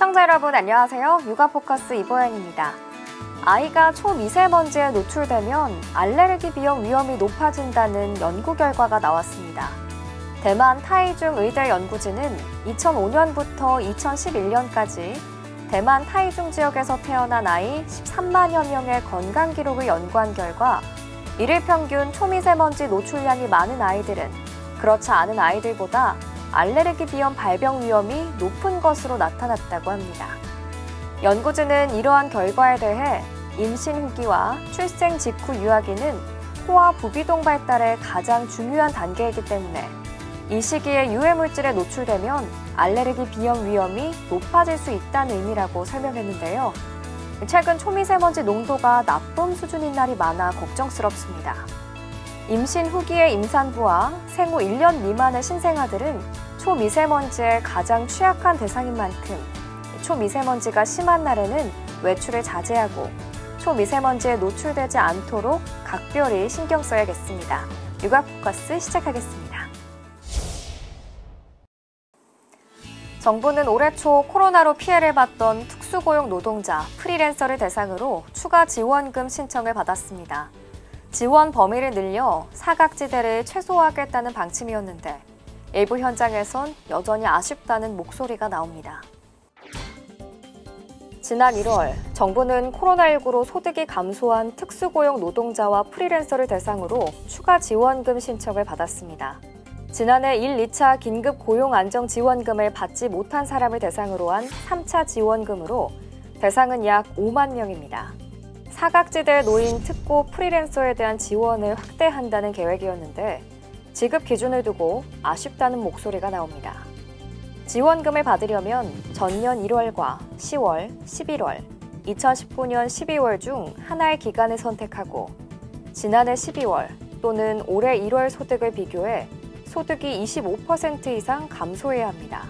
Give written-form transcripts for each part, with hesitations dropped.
시청자 여러분 안녕하세요. 육아포커스 이보연입니다. 아이가 초미세먼지에 노출되면 알레르기 비형 위험이 높아진다는 연구 결과가 나왔습니다. 대만 타이중 의대 연구진은 2005년부터 2011년까지 대만 타이중 지역에서 태어난 아이 13만여 명의 건강 기록을 연구한 결과 일일 평균 초미세먼지 노출량이 많은 아이들은 그렇지 않은 아이들보다 알레르기 비염 발병 위험이 높은 것으로 나타났다고 합니다. 연구진은 이러한 결과에 대해 임신 후기와 출생 직후 유아기는 호화 부비동 발달의 가장 중요한 단계이기 때문에 이 시기에 유해물질에 노출되면 알레르기 비염 위험이 높아질 수 있다는 의미라고 설명했는데요. 최근 초미세먼지 농도가 나쁨 수준인 날이 많아 걱정스럽습니다. 임신 후기의 임산부와 생후 1년 미만의 신생아들은 초미세먼지에 가장 취약한 대상인 만큼 초미세먼지가 심한 날에는 외출을 자제하고 초미세먼지에 노출되지 않도록 각별히 신경 써야겠습니다. 육아포커스 시작하겠습니다. 정부는 올해 초 코로나로 피해를 봤던 특수고용 노동자, 프리랜서를 대상으로 추가 지원금 신청을 받았습니다. 지원 범위를 늘려 사각지대를 최소화하겠다는 방침이었는데 일부 현장에선 여전히 아쉽다는 목소리가 나옵니다. 지난 1월, 정부는 코로나19로 소득이 감소한 특수고용 노동자와 프리랜서를 대상으로 추가 지원금 신청을 받았습니다. 지난해 1, 2차 긴급 고용안정지원금을 받지 못한 사람을 대상으로 한 3차 지원금으로 대상은 약 5만 명입니다. 사각지대에 놓인 특고 프리랜서에 대한 지원을 확대한다는 계획이었는데 지급 기준을 두고 아쉽다는 목소리가 나옵니다. 지원금을 받으려면 전년 1월과 10월, 11월, 2019년 12월 중 하나의 기간을 선택하고 지난해 12월 또는 올해 1월 소득을 비교해 소득이 25% 이상 감소해야 합니다.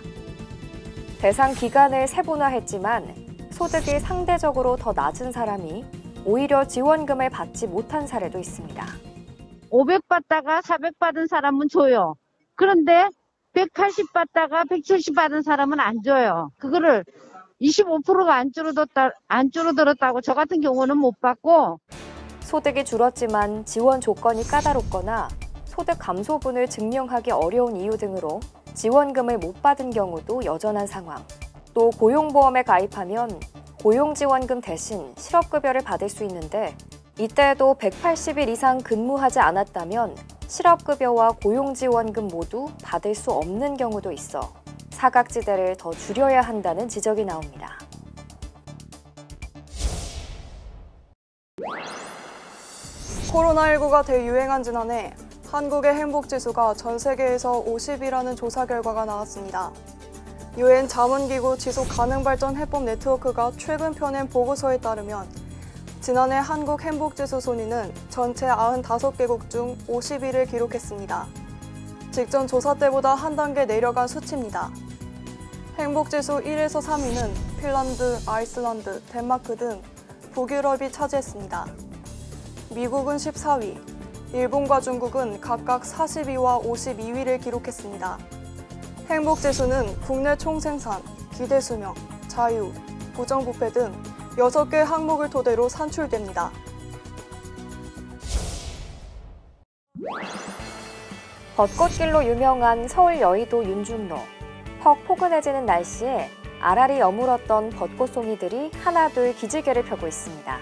대상 기간을 세분화했지만 소득이 상대적으로 더 낮은 사람이 오히려 지원금을 받지 못한 사례도 있습니다. 500 받다가 400 받은 사람은 줘요. 그런데 180 받다가 170 받은 사람은 안 줘요. 그거를 25%가 안 줄어들었다고 저 같은 경우는 못 받고. 소득이 줄었지만 지원 조건이 까다롭거나 소득 감소분을 증명하기 어려운 이유 등으로 지원금을 못 받은 경우도 여전한 상황. 또 고용보험에 가입하면 고용지원금 대신 실업급여를 받을 수 있는데 이때에도 180일 이상 근무하지 않았다면 실업급여와 고용지원금 모두 받을 수 없는 경우도 있어 사각지대를 더 줄여야 한다는 지적이 나옵니다. 코로나19가 대유행한 지난해 한국의 행복지수가 전 세계에서 50이라는 조사 결과가 나왔습니다. 유엔 자문기구 지속가능발전 해법 네트워크가 최근 펴낸 보고서에 따르면 지난해 한국 행복지수 순위는 전체 95개국 중 50위를 기록했습니다. 직전 조사 때보다 한 단계 내려간 수치입니다. 행복지수 1에서 3위는 핀란드, 아이슬란드, 덴마크 등 북유럽이 차지했습니다. 미국은 14위, 일본과 중국은 각각 42와 52위를 기록했습니다. 행복지수는 국내 총생산, 기대수명, 자유, 부정부패 등 6개 항목을 토대로 산출됩니다. 벚꽃길로 유명한 서울 여의도 윤중로. 퍽 포근해지는 날씨에 알알이 여물었던 벚꽃송이들이 하나둘 기지개를 펴고 있습니다.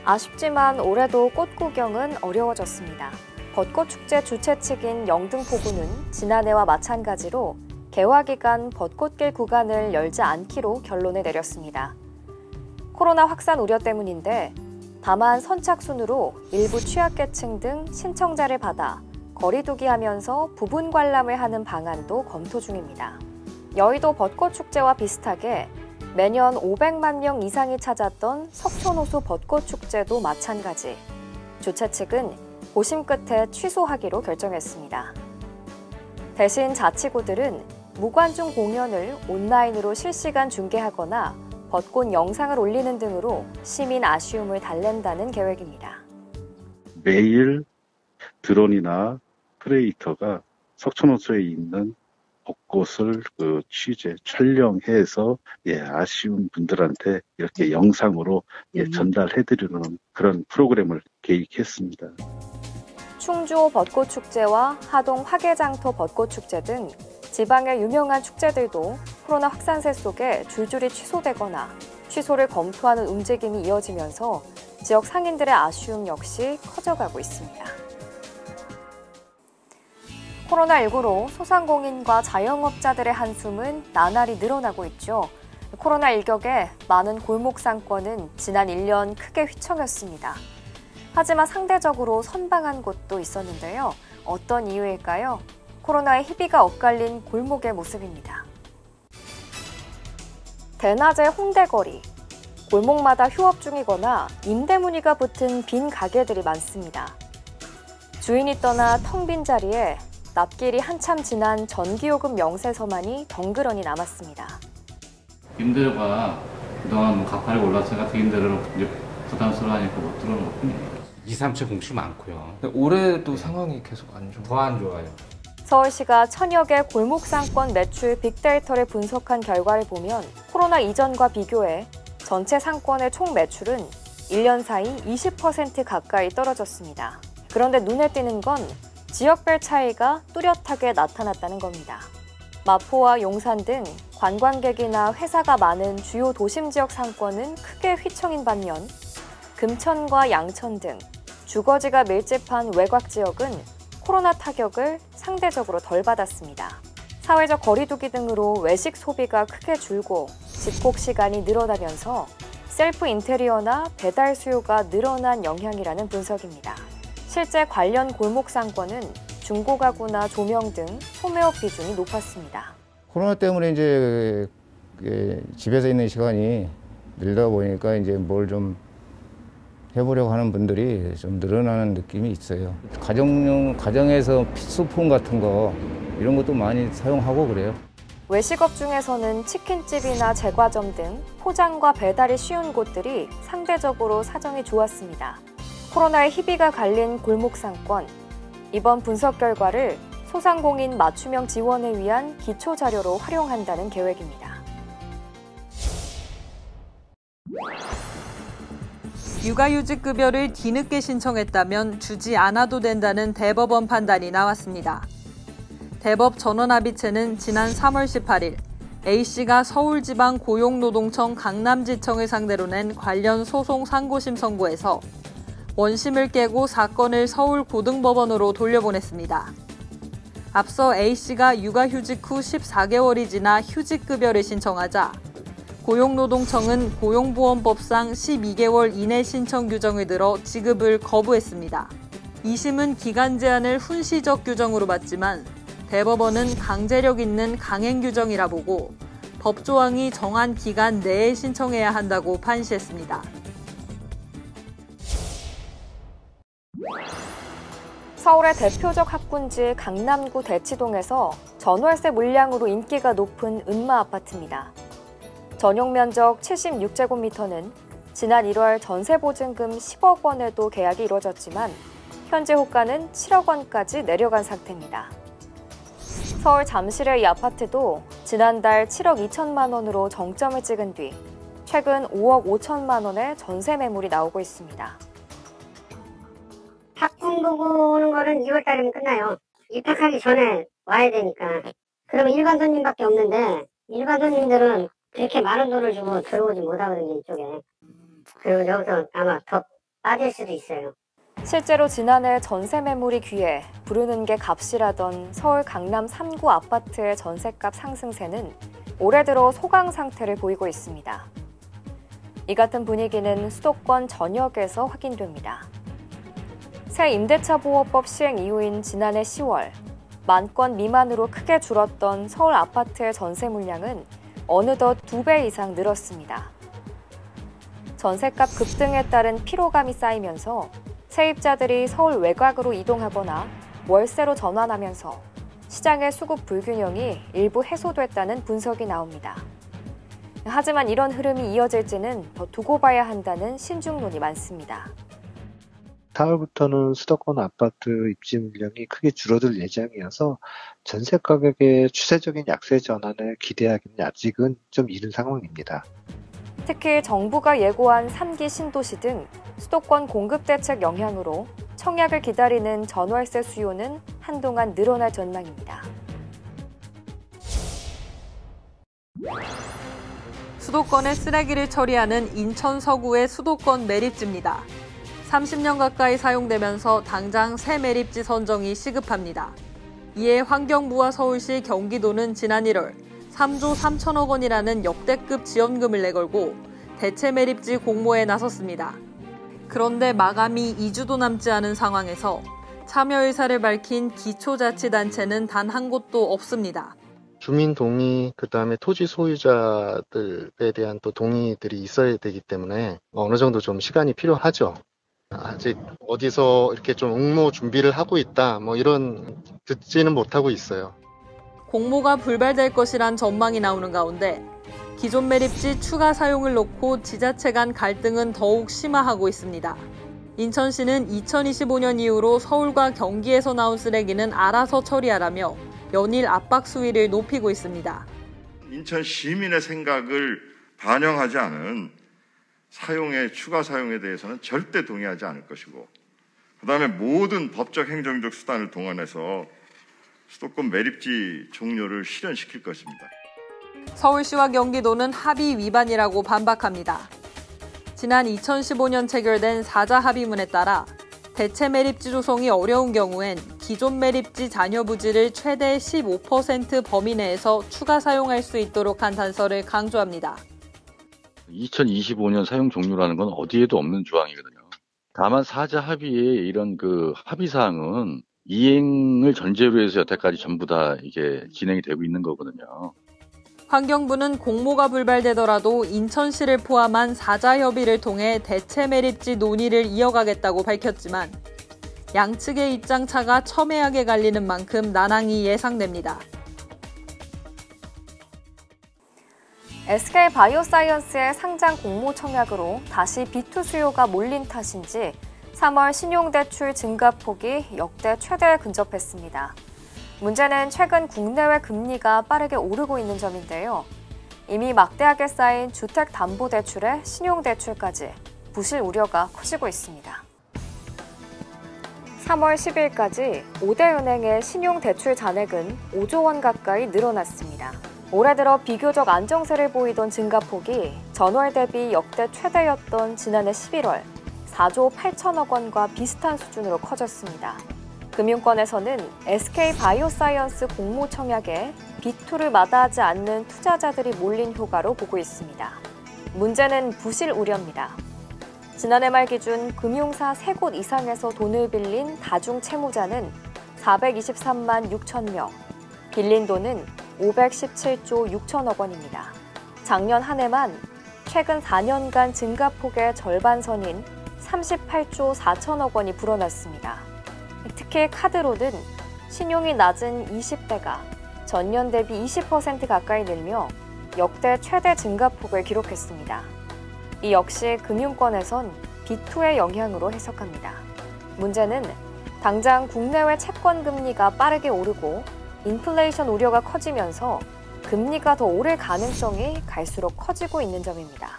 아쉽지만 올해도 꽃 구경은 어려워졌습니다. 벚꽃축제 주최 측인 영등포구는 지난해와 마찬가지로 개화 기간 벚꽃길 구간을 열지 않기로 결론을 내렸습니다. 코로나 확산 우려 때문인데 다만 선착순으로 일부 취약계층 등 신청자를 받아 거리두기 하면서 부분 관람을 하는 방안도 검토 중입니다. 여의도 벚꽃축제와 비슷하게 매년 500만 명 이상이 찾았던 석촌호수 벚꽃축제도 마찬가지. 주최 측은 고심 끝에 취소하기로 결정했습니다. 대신 자치구들은 무관중 공연을 온라인으로 실시간 중계하거나 벚꽃 영상을 올리는 등으로 시민 아쉬움을 달랜다는 계획입니다. 매일 드론이나 크리에이터가 석촌호수에 있는 곳곳을 취재, 촬영해서 아쉬운 분들한테 이렇게 영상으로 전달해드리는 그런 프로그램을 계획했습니다. 충주 벚꽃축제와 하동 화개장터 벚꽃축제 등 지방의 유명한 축제들도 코로나 확산세 속에 줄줄이 취소되거나 취소를 검토하는 움직임이 이어지면서 지역 상인들의 아쉬움 역시 커져가고 있습니다. 코로나19로 소상공인과 자영업자들의 한숨은 나날이 늘어나고 있죠. 코로나 일격에 많은 골목 상권은 지난 1년 크게 휘청였습니다. 하지만 상대적으로 선방한 곳도 있었는데요. 어떤 이유일까요? 코로나의 희비가 엇갈린 골목의 모습입니다. 대낮의 홍대거리. 골목마다 휴업 중이거나 임대 문의가 붙은 빈 가게들이 많습니다. 주인이 떠나 텅 빈 자리에 납길이 한참 지난 전기요금 명세서만이 덩그러니 남았습니다. 임대료가 그동안 가파르게 올랐으니까 임대료를 이제 부담스러워하니까 못 들어오는 것뿐이에요. 2, 3층 공실 많고요. 올해도 상황이 계속 안 좋아요. 더 안 좋아요. 서울시가 천여 개 골목 상권 매출 빅데이터를 분석한 결과를 보면 코로나 이전과 비교해 전체 상권의 총 매출은 1년 사이 20% 가까이 떨어졌습니다. 그런데 눈에 띄는 건 지역별 차이가 뚜렷하게 나타났다는 겁니다. 마포와 용산 등 관광객이나 회사가 많은 주요 도심 지역 상권은 크게 휘청인 반면 금천과 양천 등 주거지가 밀집한 외곽 지역은 코로나 타격을 상대적으로 덜 받았습니다. 사회적 거리 두기 등으로 외식 소비가 크게 줄고 집콕 시간이 늘어나면서 셀프 인테리어나 배달 수요가 늘어난 영향이라는 분석입니다. 실제 관련 골목 상권은 중고가구나 조명 등 소매업 비중이 높았습니다. 코로나 때문에 이제 집에서 있는 시간이 늘다 보니까 이제 뭘 좀 해보려고 하는 분들이 좀 늘어나는 느낌이 있어요. 가정에서 필수품 같은 거 이런 것도 많이 사용하고 그래요. 외식업 중에서는 치킨집이나 제과점 등 포장과 배달이 쉬운 곳들이 상대적으로 사정이 좋았습니다. 코로나의 희비가 갈린 골목 상권. 이번 분석 결과를 소상공인 맞춤형 지원을 위한 기초 자료로 활용한다는 계획입니다. 육아휴직급여를 뒤늦게 신청했다면 주지 않아도 된다는 대법원 판단이 나왔습니다. 대법 전원합의체는 지난 3월 18일 A씨가 서울지방고용노동청 강남지청을 상대로 낸 관련 소송 상고심 선고에서 원심을 깨고 사건을 서울고등법원으로 돌려보냈습니다. 앞서 A씨가 육아휴직 후 14개월이 지나 휴직급여를 신청하자 고용노동청은 고용보험법상 12개월 이내 신청 규정을 들어 지급을 거부했습니다. 2심은 기간 제한을 훈시적 규정으로 봤지만 대법원은 강제력 있는 강행 규정이라 보고 법조항이 정한 기간 내에 신청해야 한다고 판시했습니다. 서울의 대표적 학군지 강남구 대치동에서 전월세 물량으로 인기가 높은 은마 아파트입니다. 전용 면적 76제곱미터는 지난 1월 전세보증금 10억 원에도 계약이 이루어졌지만 현재 호가는 7억 원까지 내려간 상태입니다. 서울 잠실의 이 아파트도 지난달 7억 2천만 원으로 정점을 찍은 뒤 최근 5억 5천만 원의 전세 매물이 나오고 있습니다. 학군 보고 오는 거는 2월 달이면 끝나요. 입학하기 전에 와야 되니까. 그러면 일반 손님밖에 없는데 일반 손님들은 이렇게 많은 돈을 주고 들어오지 못하거든요, 이쪽에. 그리고 여기서 아마 더 빠질 수도 있어요. 실제로 지난해 전세 매물이 귀해 부르는 게 값이라던 서울 강남 3구 아파트의 전셋값 상승세는 올해 들어 소강 상태를 보이고 있습니다. 이 같은 분위기는 수도권 전역에서 확인됩니다. 새 임대차 보호법 시행 이후인 지난해 10월, 10,000건 미만으로 크게 줄었던 서울 아파트의 전세 물량은 어느덧 2배 이상 늘었습니다. 전셋값 급등에 따른 피로감이 쌓이면서 세입자들이 서울 외곽으로 이동하거나 월세로 전환하면서 시장의 수급 불균형이 일부 해소됐다는 분석이 나옵니다. 하지만 이런 흐름이 이어질지는 더 두고 봐야 한다는 신중론이 많습니다. 4월부터는 수도권 아파트 입지 물량이 크게 줄어들 예정이어서 전세 가격의 추세적인 약세 전환을 기대하기는 아직은 좀 이른 상황입니다. 특히 정부가 예고한 3기 신도시 등 수도권 공급 대책 영향으로 청약을 기다리는 전월세 수요는 한동안 늘어날 전망입니다. 수도권의 쓰레기를 처리하는 인천 서구의 수도권 매립지입니다. 30년 가까이 사용되면서 당장 새 매립지 선정이 시급합니다. 이에 환경부와 서울시, 경기도는 지난 1월 3조 3천억 원이라는 역대급 지원금을 내걸고 대체 매립지 공모에 나섰습니다. 그런데 마감이 2주도 남지 않은 상황에서 참여 의사를 밝힌 기초자치단체는 단 한 곳도 없습니다. 주민 동의, 그다음에 토지 소유자들에 대한 또 동의들이 있어야 되기 때문에 어느 정도 좀 시간이 필요하죠. 아직 어디서 이렇게 좀 응모 준비를 하고 있다, 이런 듣지는 못하고 있어요. 공모가 불발될 것이란 전망이 나오는 가운데 기존 매립지 추가 사용을 놓고 지자체 간 갈등은 더욱 심화하고 있습니다. 인천시는 2025년 이후로 서울과 경기에서 나온 쓰레기는 알아서 처리하라며 연일 압박 수위를 높이고 있습니다. 인천 시민의 생각을 반영하지 않은 추가 사용에 대해서는 절대 동의하지 않을 것이고, 그다음에 모든 법적 행정적 수단을 동원해서 수도권 매립지 종료를 실현시킬 것입니다. 서울시와 경기도는 합의 위반이라고 반박합니다. 지난 2015년 체결된 4자 합의문에 따라 대체 매립지 조성이 어려운 경우엔 기존 매립지 잔여 부지를 최대 15% 범위 내에서 추가 사용할 수 있도록 한 단서를 강조합니다. 2025년 사용 종료라는 건 어디에도 없는 조항이거든요. 다만 4자 합의의 이런 합의 사항은 이행을 전제로 해서 여태까지 전부 다 이게 진행이 되고 있는 거거든요. 환경부는 공모가 불발되더라도 인천시를 포함한 4자 협의를 통해 대체 매립지 논의를 이어가겠다고 밝혔지만 양측의 입장 차가 첨예하게 갈리는 만큼 난항이 예상됩니다. SK바이오사이언스의 상장 공모 청약으로 다시 B2 수요가 몰린 탓인지 3월 신용대출 증가폭이 역대 최대에 근접했습니다. 문제는 최근 국내외 금리가 빠르게 오르고 있는 점인데요. 이미 막대하게 쌓인 주택담보대출에 신용대출까지 부실 우려가 커지고 있습니다. 3월 10일까지 5대 은행의 신용대출 잔액은 5조 원 가까이 늘어났습니다. 올해 들어 비교적 안정세를 보이던 증가폭이 전월 대비 역대 최대였던 지난해 11월 4조 8천억 원과 비슷한 수준으로 커졌습니다. 금융권에서는 SK바이오사이언스 공모 청약에 B2를 마다하지 않는 투자자들이 몰린 효과로 보고 있습니다. 문제는 부실 우려입니다. 지난해 말 기준 금융사 3곳 이상에서 돈을 빌린 다중 채무자는 423만 6천 명, 빌린 돈은 517조 6천억 원입니다. 작년 한 해만 최근 4년간 증가폭의 절반 선인 38조 4천억 원이 불어났습니다. 특히 카드로는 신용이 낮은 20대가 전년 대비 20% 가까이 늘며 역대 최대 증가폭을 기록했습니다. 이 역시 금융권에선 B2의 영향으로 해석합니다. 문제는 당장 국내외 채권 금리가 빠르게 오르고 인플레이션 우려가 커지면서 금리가 더 오를 가능성이 갈수록 커지고 있는 점입니다.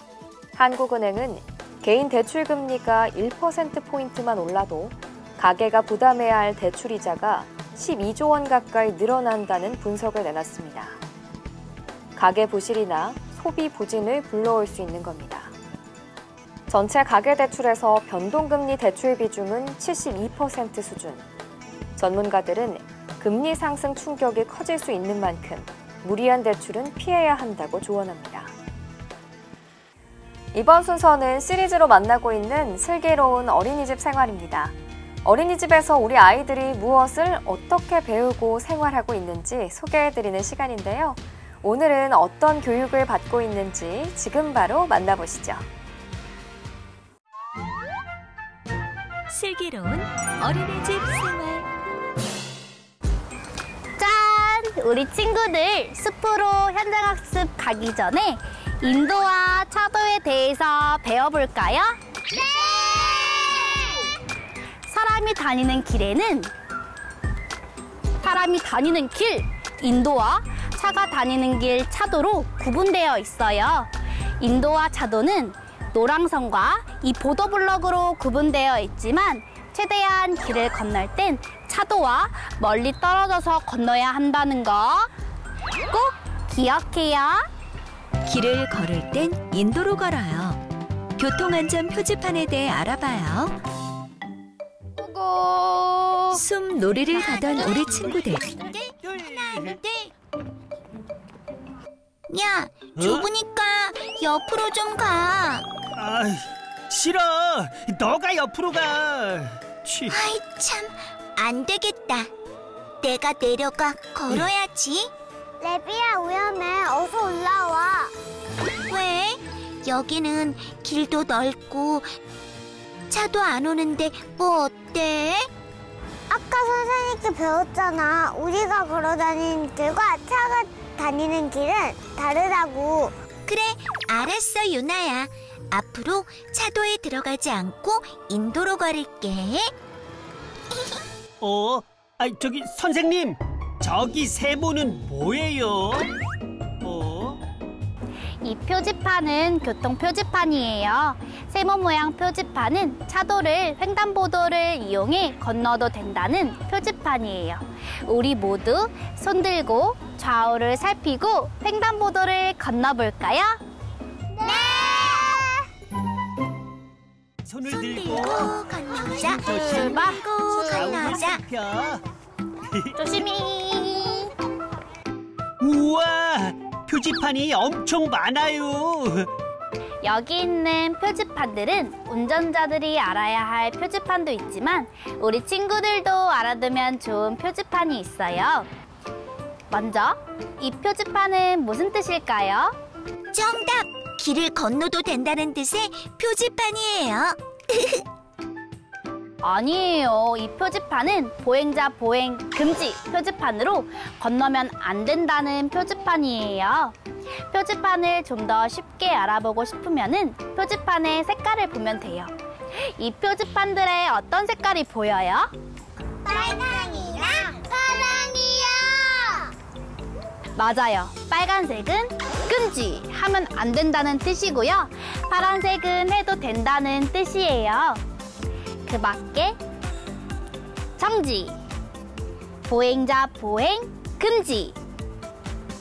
한국은행은 개인 대출 금리가 1%포인트만 올라도 가계가 부담해야 할 대출이자가 12조 원 가까이 늘어난다는 분석을 내놨습니다. 가계 부실이나 소비 부진을 불러올 수 있는 겁니다. 전체 가계대출에서 변동금리 대출 비중은 72% 수준. 전문가들은 금리 상승 충격이 커질 수 있는 만큼 무리한 대출은 피해야 한다고 조언합니다. 이번 순서는 시리즈로 만나고 있는 슬기로운 어린이집 생활입니다. 어린이집에서 우리 아이들이 무엇을 어떻게 배우고 생활하고 있는지 소개해드리는 시간인데요. 오늘은 어떤 교육을 받고 있는지 지금 바로 만나보시죠. 슬기로운 어린이집 생활. 짠! 우리 친구들 숲으로 현장학습 가기 전에 인도와 차도에 대해서 배워볼까요? 네! 사람이 다니는 길에는 사람이 다니는 길, 인도와 차가 다니는 길, 차도로 구분되어 있어요. 인도와 차도는 노랑선과 이 보도블럭으로 구분되어 있지만 최대한 길을 건널 땐 차도와 멀리 떨어져서 건너야 한다는 거 꼭 기억해요. 길을 걸을 땐 인도로 걸어요. 교통안전 표지판에 대해 알아봐요. 숨 놀이를 가던 우리 친구들. 야, 좁으니까 옆으로 좀 가. 아, 싫어. 너가 옆으로 가. 아이 참, 안 되겠다. 내가 내려가 걸어야지. 레비야, 위험해. 어서 올라와. 왜? 여기는 길도 넓고 차도 안 오는데 뭐 어때? 아까 선생님께 배웠잖아. 우리가 걸어 다니는 길과 차가 다니는 길은 다르다고. 그래, 알았어, 유나야. 앞으로 차도에 들어가지 않고 인도로 걸을게. 저기 선생님, 저기 세모는 뭐예요? 이 표지판은 교통 표지판이에요. 세모 모양 표지판은 차도를 횡단보도를 이용해 건너도 된다는 표지판이에요. 우리 모두 손 들고 좌우를 살피고 횡단보도를 건너볼까요? 네! 손을 들고 건너자. 출발! 건너자. 조심히! 우와, 표지판이 엄청 많아요. 여기 있는 표지판들은 운전자들이 알아야 할 표지판도 있지만 우리 친구들도 알아두면 좋은 표지판이 있어요. 먼저 이 표지판은 무슨 뜻일까요? 정답! 길을 건너도 된다는 뜻의 표지판이에요. 아니에요. 이 표지판은 보행자 보행 금지 표지판으로 건너면 안 된다는 표지판이에요. 표지판을 좀 더 쉽게 알아보고 싶으면은 표지판의 색깔을 보면 돼요. 이 표지판들의 어떤 색깔이 보여요? 빨강이랑 파랑이요. 맞아요. 빨간색은 금지, 하면 안 된다는 뜻이고요. 파란색은 해도 된다는 뜻이에요. 그 밖에 정지, 보행자 보행 금지,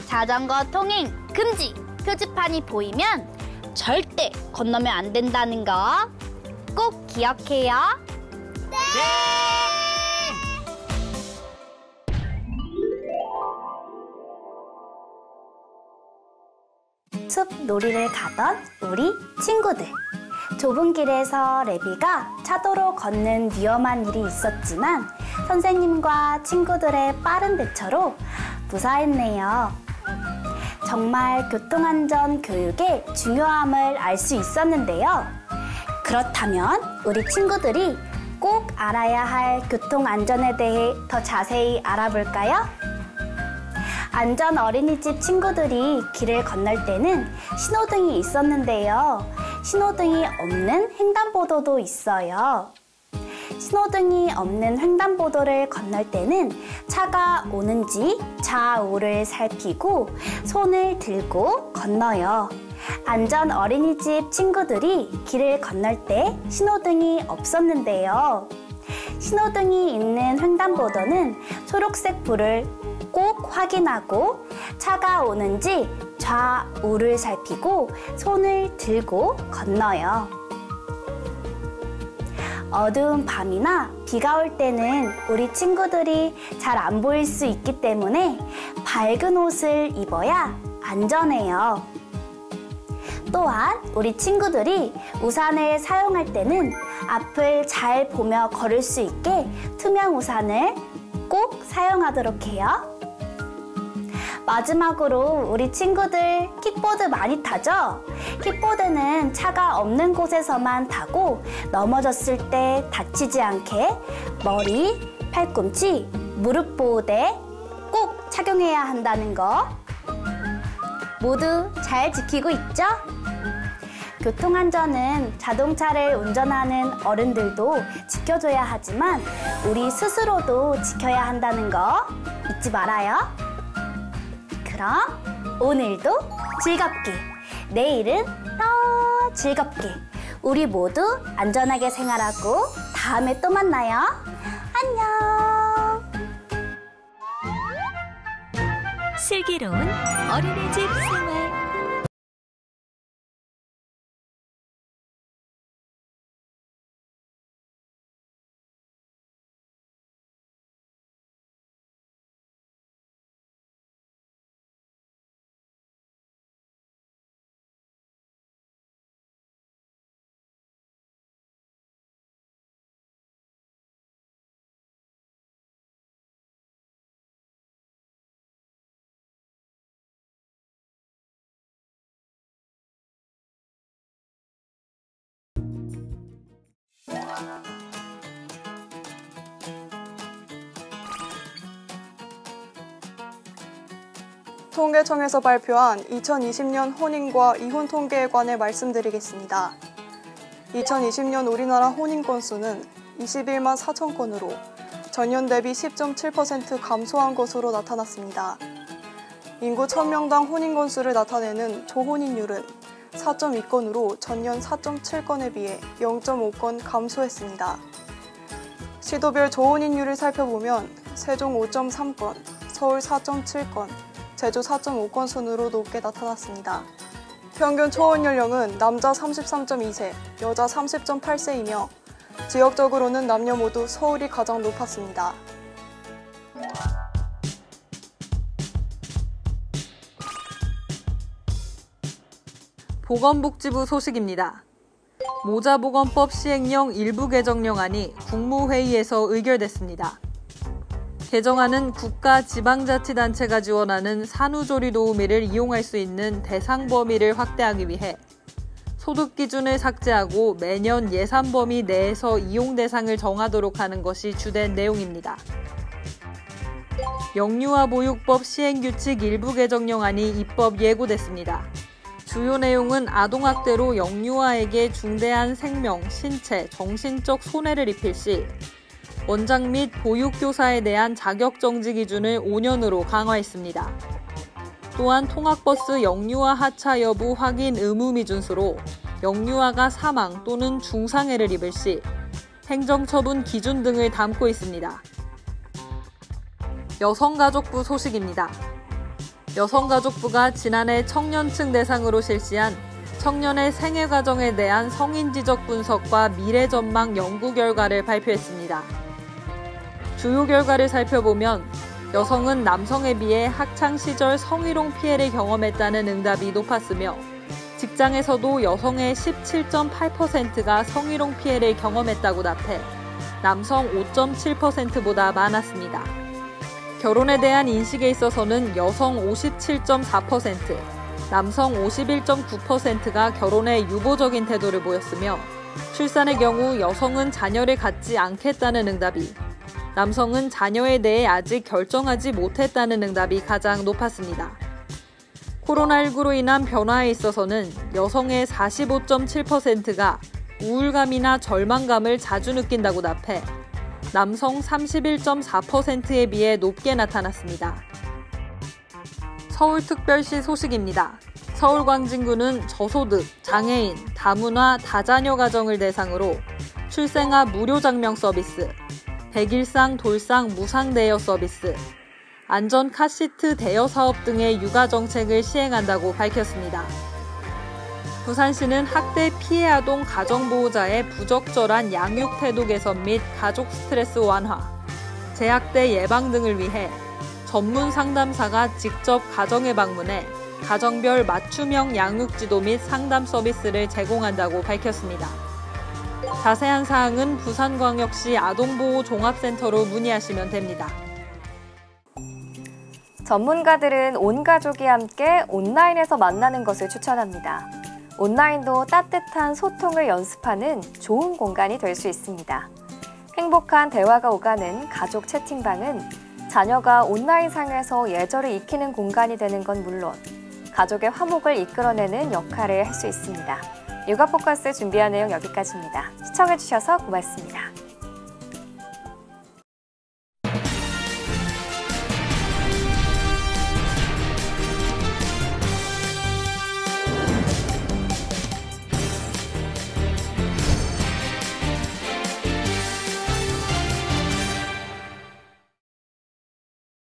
자전거 통행 금지 표지판이 보이면 절대 건너면 안 된다는 거 꼭 기억해요. 네! 숲 놀이를 가던 우리 친구들. 좁은 길에서 레비가 차도로 걷는 위험한 일이 있었지만 선생님과 친구들의 빠른 대처로 무사했네요. 정말 교통안전 교육의 중요함을 알 수 있었는데요. 그렇다면 우리 친구들이 꼭 알아야 할 교통안전에 대해 더 자세히 알아볼까요? 안전 어린이집 친구들이 길을 건널 때는 신호등이 있었는데요. 신호등이 없는 횡단보도도 있어요. 신호등이 없는 횡단보도를 건널 때는 차가 오는지 좌우를 살피고 손을 들고 건너요. 안전 어린이집 친구들이 길을 건널 때 신호등이 없었는데요. 신호등이 있는 횡단보도는 초록색 불을 꼭 확인하고 차가 오는지 좌우를 살피고 손을 들고 건너요. 어두운 밤이나 비가 올 때는 우리 친구들이 잘 안 보일 수 있기 때문에 밝은 옷을 입어야 안전해요. 또한 우리 친구들이 우산을 사용할 때는 앞을 잘 보며 걸을 수 있게 투명 우산을 꼭 사용하도록 해요. 마지막으로 우리 친구들 킥보드 많이 타죠? 킥보드는 차가 없는 곳에서만 타고 넘어졌을 때 다치지 않게 머리, 팔꿈치, 무릎 보호대 꼭 착용해야 한다는 거 모두 잘 지키고 있죠? 교통안전은 자동차를 운전하는 어른들도 지켜줘야 하지만 우리 스스로도 지켜야 한다는 거 잊지 말아요. 그럼 오늘도 즐겁게, 내일은 더 즐겁게 우리 모두 안전하게 생활하고 다음에 또 만나요. 안녕. 슬기로운 어린이집 생활. 통계청에서 발표한 2020년 혼인과 이혼 통계에 관해 말씀드리겠습니다. 2020년 우리나라 혼인 건수는 21만 4천 건으로 전년 대비 10.7% 감소한 것으로 나타났습니다. 인구 1000명당 혼인 건수를 나타내는 조혼인율은 4.2건으로 전년 4.7건에 비해 0.5건 감소했습니다. 시도별 조혼인율을 살펴보면 세종 5.3건, 서울 4.7건, 제주 4.5건 순으로 높게 나타났습니다. 평균 초혼 연령은 남자 33.2세, 여자 30.8세이며 지역적으로는 남녀 모두 서울이 가장 높았습니다. 보건복지부 소식입니다. 모자보건법 시행령 일부 개정령안이 국무회의에서 의결됐습니다. 개정안은 국가 지방자치단체가 지원하는 산후조리 도우미를 이용할 수 있는 대상 범위를 확대하기 위해 소득 기준을 삭제하고 매년 예산 범위 내에서 이용 대상을 정하도록 하는 것이 주된 내용입니다. 영유아 보육법 시행규칙 일부 개정령안이 입법 예고됐습니다. 주요 내용은 아동학대로 영유아에게 중대한 생명, 신체, 정신적 손해를 입힐 시 원장 및 보육교사에 대한 자격정지 기준을 5년으로 강화했습니다. 또한 통학버스 영유아 하차 여부 확인 의무 미준수로 영유아가 사망 또는 중상해를 입을 시 행정처분 기준 등을 담고 있습니다. 여성가족부 소식입니다. 여성가족부가 지난해 청년층 대상으로 실시한 청년의 생애 과정에 대한 성인지적 분석과 미래 전망 연구 결과를 발표했습니다. 주요 결과를 살펴보면 여성은 남성에 비해 학창시절 성희롱 피해를 경험했다는 응답이 높았으며 직장에서도 여성의 17.8%가 성희롱 피해를 경험했다고 답해 남성 5.7%보다 많았습니다. 결혼에 대한 인식에 있어서는 여성 57.4%, 남성 51.9%가 결혼에 유보적인 태도를 보였으며 출산의 경우 여성은 자녀를 갖지 않겠다는 응답이, 남성은 자녀에 대해 아직 결정하지 못했다는 응답이 가장 높았습니다. 코로나19로 인한 변화에 있어서는 여성의 45.7%가 우울감이나 절망감을 자주 느낀다고 답해 남성 31.4%에 비해 높게 나타났습니다. 서울특별시 소식입니다. 서울광진구는 저소득, 장애인, 다문화, 다자녀 가정을 대상으로 출생아 무료 장명 서비스, 백일상, 돌상, 무상 대여 서비스, 안전 카시트 대여 사업 등의 육아 정책을 시행한다고 밝혔습니다. 부산시는 학대 피해 아동 가정보호자의 부적절한 양육 태도 개선 및 가족 스트레스 완화, 재학대 예방 등을 위해 전문 상담사가 직접 가정에 방문해 가정별 맞춤형 양육 지도 및 상담 서비스를 제공한다고 밝혔습니다. 자세한 사항은 부산광역시 아동보호종합센터로 문의하시면 됩니다. 전문가들은 온 가족이 함께 온라인에서 만나는 것을 추천합니다. 온라인도 따뜻한 소통을 연습하는 좋은 공간이 될 수 있습니다. 행복한 대화가 오가는 가족 채팅방은 자녀가 온라인상에서 예절을 익히는 공간이 되는 건 물론 가족의 화목을 이끌어내는 역할을 할 수 있습니다. 육아 포커스 준비한 내용 여기까지입니다. 시청해주셔서 고맙습니다.